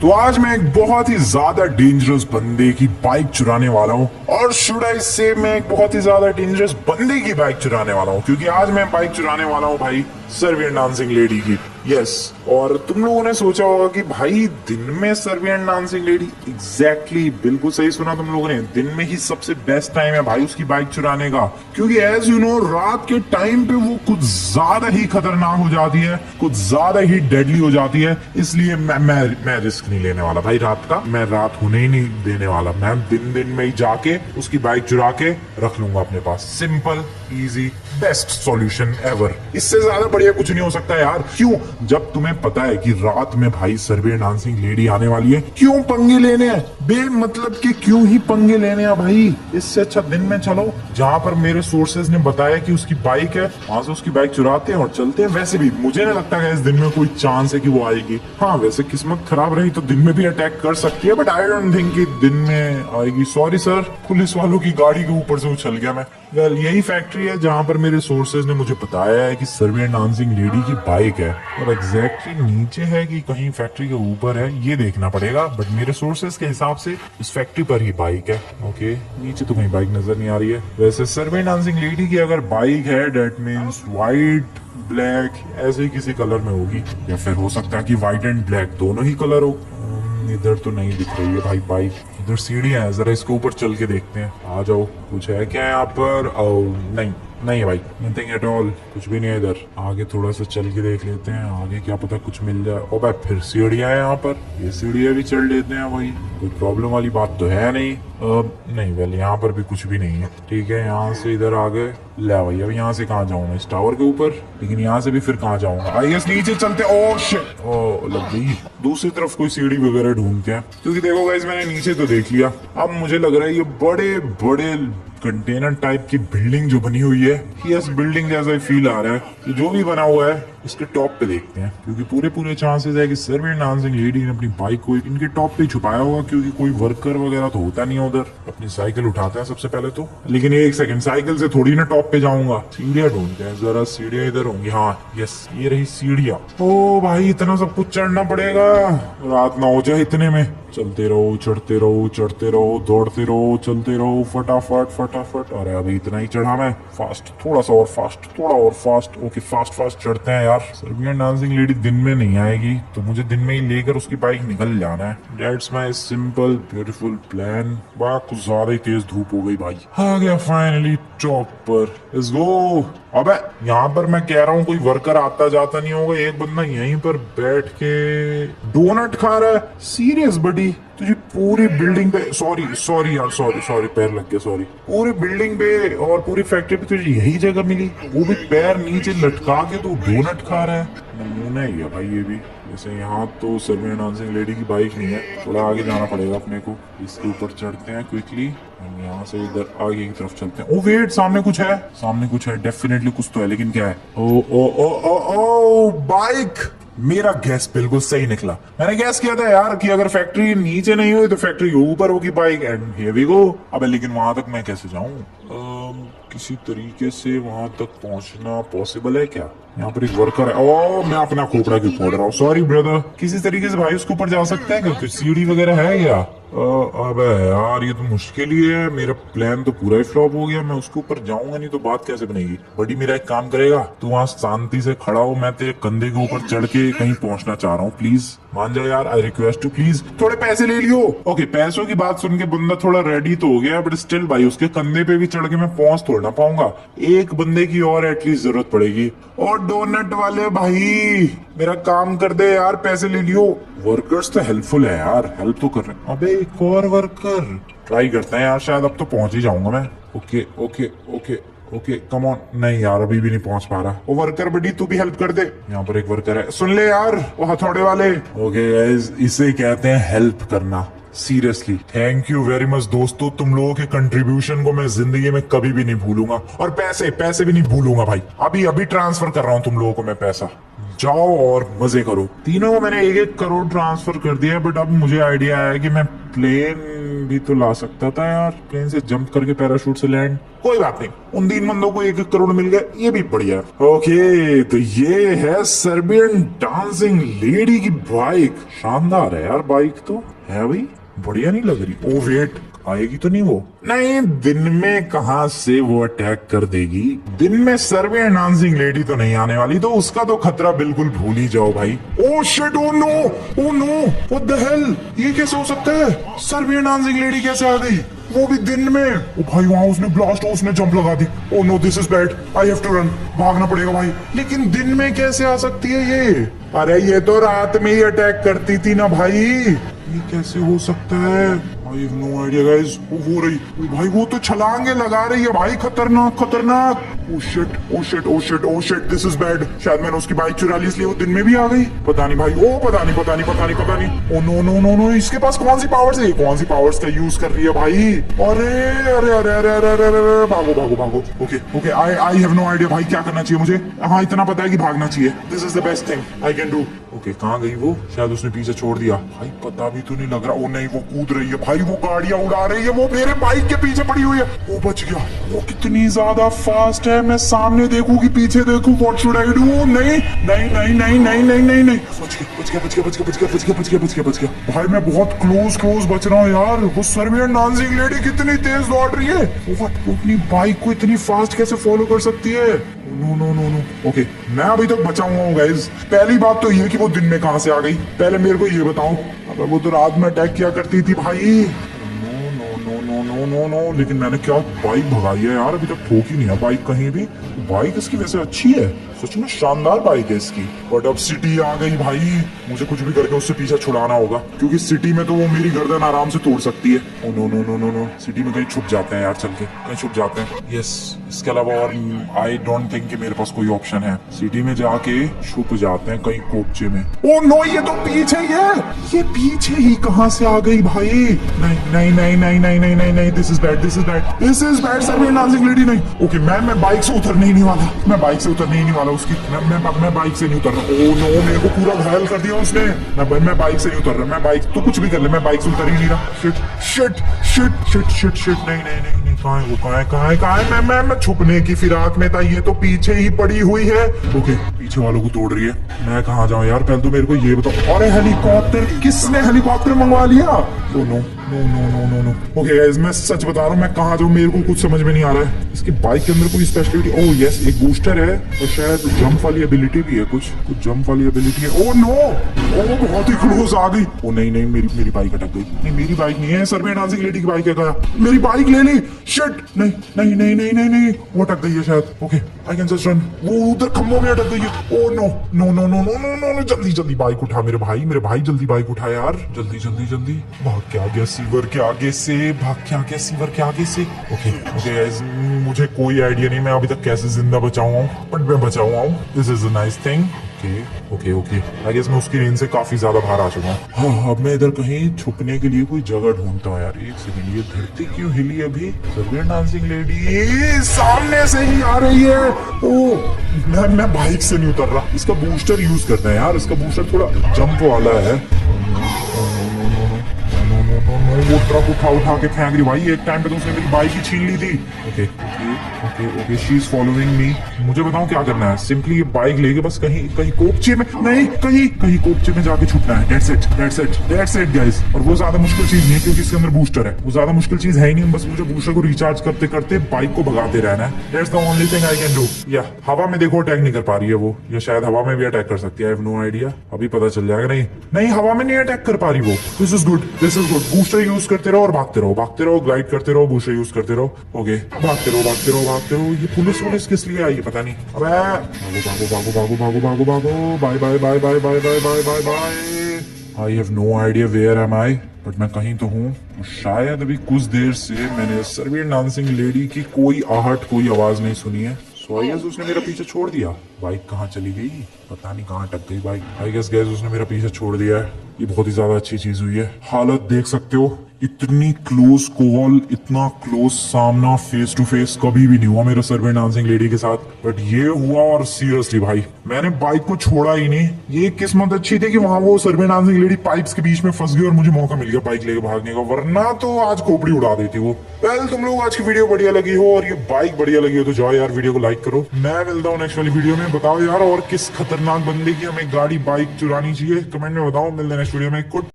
तो आज मैं एक बहुत ही ज्यादा डेंजरस बंदे की बाइक चुराने वाला हूँ, और शुड आई से मैं एक बहुत ही ज्यादा डेंजरस बंदे की बाइक चुराने वाला हूँ, क्योंकि आज मैं बाइक चुराने वाला हूँ भाई सर्बियन डांसिंग लेडी की। यस, और तुम लोगों ने सोचा होगा कि भाई दिन में सर्बियन डांसिंग लेडी, एग्जैक्टली बिल्कुल सही सुना तुम लोगों ने, दिन में ही सबसे बेस्ट टाइम है भाई उसकी बाइक चुराने का, क्योंकि एज यू नो रात के टाइम पे वो कुछ ज्यादा ही खतरनाक हो जाती है, कुछ ज्यादा ही डेडली हो जाती है। इसलिए मैं रिस्क नहीं लेने वाला भाई रात का, मैं रात होने ही नहीं देने वाला। मैं दिन में ही जाके उसकी बाइक चुरा के रख लूंगा अपने पास। Simple, easy, best solution ever. इससे ज्यादा बढ़िया कुछ नहीं हो सकता यार। क्यों? जब तुम्हें पता है कि रात में भाई सर्बियन डांसिंग लेडी आने वाली है, क्यों पंगे लेने हैं बेमतलब के? क्यों ही पंगे लेने हैं भाई? इससे अच्छा दिन में चलो, जहां पर मेरे सोर्सेज ने बताया कि उसकी बाइक है, वहां से उसकी बाइक चुराते हैं और चलते हैं। वैसे भी मुझे नहीं लगता है इस दिन में कोई चांस है कि वो आएगी। हाँ, वैसे किस्मत खराब रही तो दिन में भी अटैक कर सकती है, बट आई डोंट थिंक कि दिन में आएगी। सॉरी सर, पुलिस वालों की गाड़ी के ऊपर से उछल गया मैं। वेल, यही फैक्ट्री है जहां पर मेरे सोर्सेज ने मुझे बताया है कि सर्बियन डांसिंग लेडी की बाइक है, और एग्जैक्टली नीचे है कि कहीं फैक्ट्री के ऊपर है ये देखना पड़ेगा, बट मेरे सोर्सेज के हिसाब से इस फैक्ट्री पर ही बाइक है। ओके, नीचे तो कहीं बाइक नजर नहीं आ रही है। वैसे सर्बियन डांसिंग लेडी की अगर बाइक है, डेट मीन्स व्हाइट ब्लैक ऐसे ही किसी कलर में होगी, या फिर हो सकता है कि व्हाइट एंड ब्लैक दोनों ही कलर हो। इधर तो नहीं दिख रही है भाई बाइक, इधर सीढ़ियां हैं, जरा इसके ऊपर चल के देखते हैं। आ जाओ, कुछ है क्या यहाँ पर? नहीं है भाई, नथिंग एट ऑल, कुछ भी नहीं है इधर। आगे थोड़ा सा चल के देख लेते हैं, आगे क्या पता कुछ मिल जाए। ओ भाई, फिर सीढ़ियां हैं यहाँ पर, ये सीढ़ियां भी चढ़ लेते हैं भाई, कोई प्रॉब्लम वाली बात तो है नहीं। नहीं, वेल यहाँ पर भी कुछ भी नहीं है। ठीक है, यहाँ से इधर आगे ले भाई। अब यहाँ से कहाँ जाऊंगा? इस टावर के ऊपर, लेकिन यहाँ से भी फिर कहाँ जाऊंगा? आई गेस नीचे चलते। ओह शिट, ओ लग गई। दूसरी तरफ कोई सीढ़ी वगैरह ढूंढते हैं, क्योंकि देखो गाइस मैंने नीचे तो देख लिया, अब मुझे लग रहा है ये बड़े बड़े कंटेनर टाइप की बिल्डिंग जो बनी हुई है, यस बिल्डिंग जैसा ही फील आ रहा है। ये जो भी बना हुआ है इसके टॉप पे देखते हैं, क्योंकि पूरे चांसेस है कि सर्बियन डांसिंग लेडी ने अपनी बाइक को इनके टॉप पे छुपाया होगा, क्योंकि कोई वर्कर वगैरह तो होता नहीं है उधर। अपनी साइकिल उठाते हैं सबसे पहले तो, लेकिन एक सेकंड, साइकिल से थोड़ी ना टॉप पे जाऊंगा। सीढ़ियां ढूंढते हैं जरा, सीढ़ियां इधर होंगी। हाँ यस, ये रही सीढ़ियां। ओ भाई, इतना सब कुछ चढ़ना पड़ेगा, रात ना हो जाए इतने में। चलते रहो, चढ़ते रहो, चढ़ते रहो, दौड़ते रहो, चलते रहो, फटाफट फटाफट। अरे अभी इतना ही चढ़ा मैं, फास्ट, थोड़ा सा और फास्ट, थोड़ा और फास्ट। ओके, फास्ट चढ़ते हैं यार। सर्बियन डांसिंग लेडी दिन में नहीं आएगी, तो मुझे दिन में ही लेकर उसकी बाइक निकल जाना है। That's my simple beautiful plan. वाह, कुछ ज्यादा ही तेज धूप हो गई भाई। आ गया फाइनली टॉप पर, लेट्स गो। अबे यहाँ पर मैं कह रहा हूँ कोई वर्कर आता जाता नहीं होगा, एक बंदा यहीं पर बैठ के डोनट खा रहा है। सीरियस बडी, तुझे पूरी बिल्डिंग पे, सॉरी यार, सॉरी पैर लग गया, सॉरी। पूरी बिल्डिंग पे और पूरी फैक्ट्री पे तुझे यही जगह मिली, वो भी पैर नीचे लटका के तू डोनट खा रहा है। नमूना ही है भाई ये भी। जैसे यहाँ तो सर्बियन डांसिंग लेडी की बाइक नहीं है, थोड़ा आगे जाना पड़ेगा अपने को। इसके ऊपर चढ़ते हैं क्विकली, यहाँ से इधर आगे की तरफ चलते हैं। ओ वेट, सामने कुछ है, सामने कुछ है, डेफिनेटली कुछ तो है, लेकिन क्या है? ओ बाइक। मेरा गैस बिल्कुल सही निकला। मैंने गैस किया था यार कि अगर फैक्ट्री नीचे नहीं हुई तो फैक्ट्री के ऊपर होगी bike, and here we go. अबे लेकिन वहां तक मैं कैसे जाऊं? किसी तरीके से वहां तक पहुंचना पॉसिबल है क्या? यहाँ पर एक वर्कर है। ओ, मैं अपना खोपड़ा क्यों फोड़ रहा हूँ? Sorry brother. किसी तरीके से भाई उसके ऊपर जा सकते हैं क्या? कुछ सीढ़ी वगैरह है क्या? अबे यार, ये तो मुश्किल ही है। मेरा प्लान तो पूरा ही फ्लॉप हो गया। मैं उसके ऊपर जाऊंगा नहीं तो बात कैसे बनेगी? बड़ी, मेरा एक काम करेगा, तू वहां शांति से खड़ा हो, मैं तेरे कंधे के ऊपर चढ़ के कहीं पहुंचना चाह रहा हूँ। प्लीज मान जाओ यार, आई रिक्वेस्ट यू प्लीज। थोड़े पैसे ले लियो। ओके, पैसों की बात सुन के बंदा थोड़ा रेडी तो हो गया, बट स्टिल भाई उसके कंधे पे भी चढ़ के मैं पहुंच थोड़ा ना पाऊंगा। एक बंदे की और एटलीस्ट जरूरत पड़ेगी। और डोनट वाले भाई, मेरा काम कर दे यार, पैसे ले लियो। वर्कर्स तो हेल्पफुल है यार, हेल्प तो कर रहे हैं। अबे एक और वर्कर, ट्राई करते हैं यार, शायद अब तो पहुंच ही जाऊंगा मैं। Okay come on. नहीं यार, अभी भी नहीं पहुंच पा रहा। वो वर्कर बड़ी, तू भी हेल्प कर दे। यहाँ पर एक वर्कर है, सुन ले यार, वो हथौड़े वाले। ओके गाइस, इसे कहते हैं हेल्प करना। Seriously thank you very much दोस्तों, तुम लोगों के कंट्रीब्यूशन को मैं जिंदगी में कभी भी नहीं भूलूंगा, और पैसे भी नहीं भूलूंगा भाई। अभी ट्रांसफर कर रहा हूँ तुम लोगों को मैं पैसा। जाओ और मजे करो। तीनों को मैंने 1-1 करोड़ ट्रांसफर कर दिया, बट अब मुझे आइडिया आया कि मैं प्लेन भी तो ला सकता था यार, प्लेन से जंप करके पैराशूट से लैंड। कोई बात नहीं, उन 3 बंदों को 1-1 करोड़ मिल गया, ये भी बढ़िया है। ओके, तो ये है सर्बियन डांसिंग लेडी की बाइक। शानदार है यार बाइक, तो है भाई, बढ़िया नहीं लग रही। ओ वेट, आएगी तो नहीं वो? नहीं, दिन में कहां से वो अटैक कर देगी। दिन में सर्बियन डांसिंग लेडी तो नहीं आने वाली, तो उसका तो खतरा बिल्कुल भूल ही जाओ भाई। Oh shit, oh no, oh no, what the hell, ये कैसे हो सकता है? सर्बियन डांसिंग लेडी कैसे आ गई, वो भी दिन में? ओ भाई, वहां उसने ब्लास्ट, उसने जंप लगा दी। Oh no, this is bad, I have to run, भागना पड़ेगा भाई। लेकिन दिन में कैसे आ सकती है ये? अरे ये तो रात में ही अटैक करती थी ना भाई, ये कैसे हो सकता है? I have no idea guys. वो हो रही, ओ भाई वो तो छलांगे लगा रही है भाई, खतरनाक खतरनाक। ओ shit, O shit, O shit, oh shit, this is bad. शायद मैंने उसकी बाइक चुरा ली, इसलिए वो दिन में भी आ गई। पता नहीं भाई, ओ पता नहीं, पता नहीं, पता नहीं, पता नहीं। Oh no no no no, इसके पास कौन सी पावर्स है? कौन सी पावर्स का यूज कर रही है भाई? अरे अरे अरे अरे अरे अरे अरे, भागो भागो भागो। Okay okay, I have no idea भाई क्या करना चाहिए मुझे। हाँ, इतना पता है कि भागना चाहिए। This is the best thing I can do. Okay, कहाँ गई वो? शायद उसने पीछे छोड़ दिया भाई, पता भी तो नहीं लग रहा। ओ नहीं, वो कूद रही है भाई, वो गाड़ियां उड़ा रही है, वो मेरे बाइक के पीछे पड़ी हुई है। वो बच गया, वो कितनी ज्यादा फास्ट है। मैं सामने देखूं कि पीछे देखूं? What should I do? नहीं नहीं नहीं नहीं नहीं नहीं नहीं नहीं, बच गया बच गया बच गया बच गया बच गया बच गया बच गया बच गया बच गया भाई, मैं बहुत क्लोज बच रहा हूँ यार। वो सर्बियन डांसिंग लेडी कितनी तेज दौड़ रही है, वो अपनी बाइक को इतनी फास्ट कैसे फॉलो कर सकती है? No no no no. Okay, मैं अभी तक बचा हुआ हूँ गाइस। पहली बात तो ये कि वो दिन में कहां से आ गई, पहले मेरे को ये बताओ। अब वो तो रात में अटैक किया करती थी भाई। No no no no no no, लेकिन मैंने क्या बाइक भगाई है यार, अभी तक ठोकी नहीं है बाइक कहीं भी। बाइक इसकी वैसे अच्छी है, सच में शानदार बाइक है इसकी। बट अब सिटी आ गई भाई, मुझे कुछ भी करके उससे पीछा छुड़ाना होगा, क्योंकि सिटी में तो वो मेरी गर्दन आराम से तोड़ सकती है। Oh no no no no no, city में कहीं छुप जाते हैं यार, चल के कहीं छुप जाते हैं। यस, इसके अलावा और आई डोंट थिंक कि मेरे पास कोई ऑप्शन है। सिटी में जाके छुप जाते हैं कहीं कोपचे में। ओ नो, ये तो पीछे ही है, ये पीछे ही कहां से आ गई भाई? नहीं नहीं नहीं नहीं नहीं नहीं नहीं नहीं, this is bad, this is bad, this is bad. Serbian dancing lady नहीं। ओके, मैं बाइक से उतरने ही नहीं वाला, मैं बाइक से उतरने ही नहीं वाला उसकी। मैं बाइक से नहीं उतर रहा। ओ नो, मेरे को पूरा घायल कर दिया उसने। मैं बाइक से नहीं उतर रहा, मैं बाइक तो कुछ भी कर ले, मैं बाइक से उतर ही नहीं रहा। Shit shit shit shit shit shit, नहीं नहीं नहीं नहीं, कहाँ है वो, कहाँ है कहाँ है कहाँ है? मैं छुपने की फिराक में था, ये तो पीछे ही पड़ी हुई है। ओके, पीछे वालों को तोड़ रही है, मैं कहाँ जाऊँ यार? पहले तो मेरे को ये बताओ। अरे हेलीकॉप्टर, किसने हेलीकॉप्टर मंगवा लिया? Oh no no no no no no. Okay guys, मैं सच बता रहा हूँ, मैं कहाँ जाऊँ मेरे को कुछ समझ में नहीं आ रहा है। इसकी बाइक के अंदर कोई स्पेशलिटी? ओह यस, एक बूस्टर है और शायद जंप वाली एबिलिटी भी है, कुछ जंप वाली एबिलिटी है। ओह नो, ओह बहुत ही क्लोज आ गई। ओ नहीं नहीं, मेरी बाइक अटक गई। नहीं, मेरी बाइक नहीं है, सर्बियन डांसिंग लेडी की बाइक है। गया मेरी बाइक ले ली। शिट, नहीं नहीं नहीं नहीं नहीं नहीं, वो अटक गई है शायद। Okay, I can just run. वो उधर खम्भों में अटक गई है। Oh no no no no no no no, जल्दी जल्दी बाइक उठा मेरे भाई, जल्दी बाइक उठा यार, जल्दी जल्दी जल्दी। भाग के आ गया सीवर के आगे से, भाग के आ गया सीवर के आगे से। ओके ओके गाइस, मुझे कोई आइडिया नहीं मैं अभी तक कैसे जिंदा बचा हुआ हूँ, बट मैं बचा हुआ हूँ। This is a nice thing. Okay okay, I guess मैं उसकी रेंज से काफी ज्यादा बाहर आ चुका हूँ। हाँ, अब मैं इधर कहीं छुपने के लिए कोई जगह ढूंढता हूँ यार। एक सेकंड, ये धरती क्यों हिली अभी? सर्बियन डांसिंग लेडी सामने से ही आ रही है। ओ, मैं बाइक से नहीं उतर रहा, इसका बूस्टर यूज करना है यार, इसका बूस्टर थोड़ा जंप वाला है। वो ट्रक उठा के फेंक रही भाई, एक टाइम पे तो उसने मेरी बाइक ही छीन ली थी। Okay okay okay, she is following me. मुझे बताओ क्या करना है? सिंपली ये बाइक लेके बस कहीं कोपचे में, नहीं कहीं कोपचे में जाके छुपना है। That's it guys. और वो ज्यादा मुश्किल चीज नहीं है, क्योंकि इसके अंदर बूस्टर है, वो ज्यादा मुश्किल चीज है ही नहीं। बस मुझे बूस्टर को रिचार्ज करते करते बाइक को भगाते रहना है। That's the only thing I can do. या हवा में देखो अटैक नहीं कर पा रही है वो, या शायद हवा में भी अटैक कर सकती है। आई हैव नो आइडिया, अभी पता चल जाएगा। नहीं, हवा में नहीं अटैक कर पा रही वो। This is good. Booster use करते रहो और भागते रहो, ग्लाइड करते रहो, बूस्टर यूज करते रहो। ओके, भागते रहो। ये पुलिस किस लिए आई पता नहीं। अबे भागो, bye. I have no idea where am I, but मैं कहीं तो हूँ। शायद अभी कुछ देर से मैंने सर्बियन डांसिंग लेडी की कोई आहट, कोई आवाज नहीं सुनी है। सो आई गेस उसने मेरा पीछे छोड़ दिया। बाइक कहाँ चली गई, पता नहीं कहाँ अटक गई बाइक। आई गेस गैस उसने मेरा पीछे छोड़ दिया है। ये बहुत ही ज्यादा अच्छी चीज हुई है। हालत देख सकते हो, इतनी क्लोज कॉल, इतना क्लोज सामना फेस टू फेस कभी भी नहीं हुआ मेरा सर्बियन डांसिंग लेडी के साथ, बट ये हुआ। और सीरियसली भाई मैंने बाइक को छोड़ा ही नहीं। ये किस्मत अच्छी थी कि वहां वो सर्बियन डांसिंग लेडी पाइप्स के बीच में फंस गई और मुझे मौका मिल गया बाइक लेके भागने का, वरना तो आज खोपड़ी उड़ा देती वो। वेल तुम लोग आज की वीडियो बढ़िया लगी हो और ये बाइक बढ़िया लगी हो तो जाओ यार वीडियो को लाइक करो। मैं मिलता हूँ नेक्स्ट वाली वीडियो में। बताओ यार और किस खतरनाक बंदे की हमें गाड़ी बाइक चुरानी चाहिए, कमेंट में बताओ। मिलते हैं नेक्स्ट वीडियो में। गुड